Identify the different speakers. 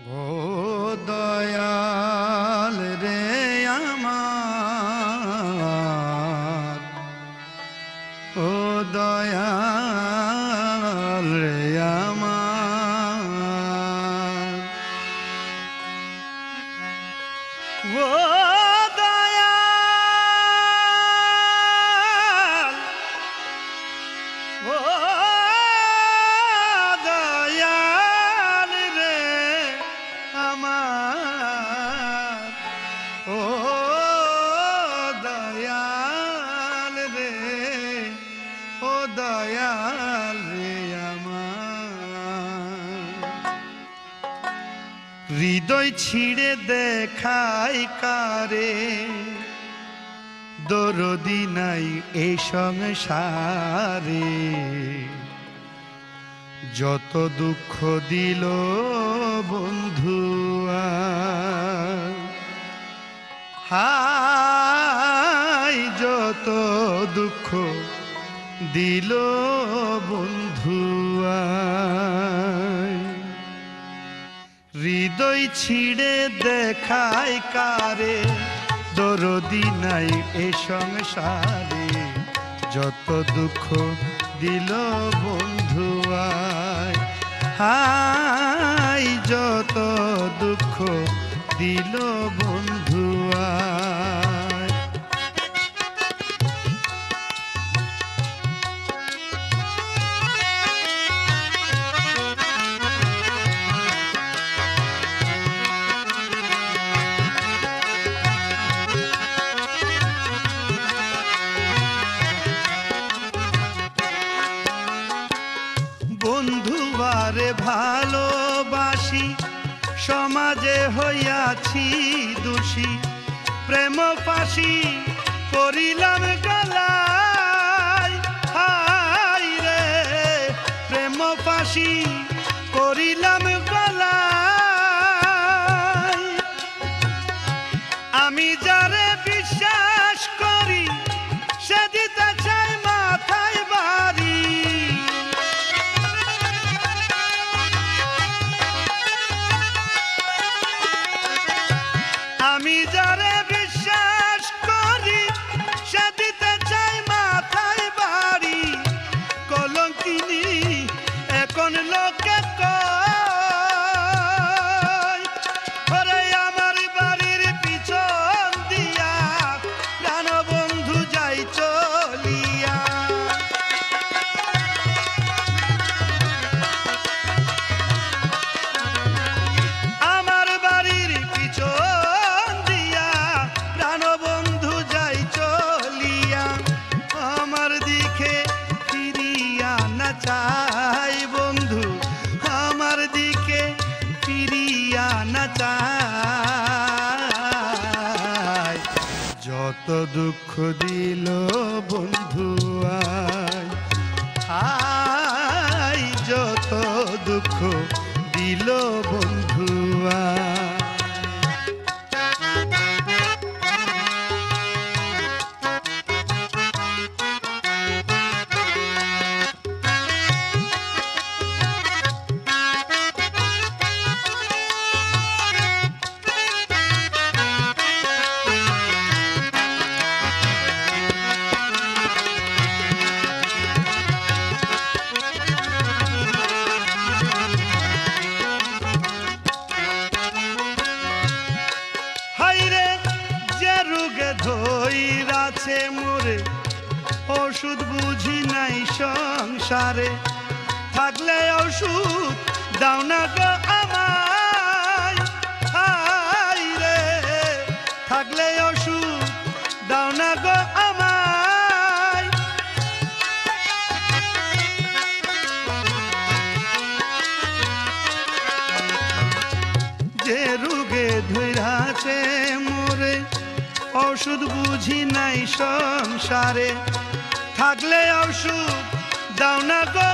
Speaker 1: ও দয়াল রে আমার, ও দয়াল রে আমার, ও দয়াল, ও দয়াল রে আমার, ও দয়াল রে, ও দয়াল রে আমার। হৃদয় ছিঁড়ে দেখাই কারে, দরদি নাই এই সংসারে। যত দুঃখ দিল বন্ধুয়া, হায় যত দুঃখ দিল বন্ধুয়া। হৃদয় ছিঁড়ে দেখায় কারে, দরদি নাই এ সংসারে। যত দুঃখ দিল বন্ধুয়ায়, হায় যত দুঃখ দিল বন্ধুয়ায়। বন্ধুবারে ভালোবাসি, সমাজে হইয়াছি দোষী। প্রেম ফাঁসি করিলাম গলায়, হায় রে প্রেম ফাঁসি করিলাম গলায়। আমি যারে বিশ্বাস করি, সে দিতে চাই মাথায় বাড়ি। আমি যারে বিশ্বাস করি, সে দিতে চাই মাথায় বাড়ি। কলঙ্কিনী এখন লোকে কয়, ওরে আমার বাড়ির পিছন দিয়া প্রাণ বন্ধু যাই চলিয়া। আমার বাড়ির পিছন দিয়া প্রাণ বন্ধু যাই চলিয়া। আমার দিকে ফিরিয়া না চাই বন্ধু, আমার দিকে ফিরিয়া না চাই। যত দুঃখ দিল বন্ধুয়ায়, হায় যত দুঃখ দিল বন্ধুয়ায়। হাইরে যে রোগে ধইরাছে মোরে, ওষুধ বুঝি নাই সংসারে। থাকলে ওষুধ দাও না গো আমায়, হাইরে থাকলে ওষুধ দাও না গো আমায়। যে রোগে ধইরাছে মোরে, ওষুধ বুঝি নাই সংসারে। থাকলে ওষুধ দাও না গো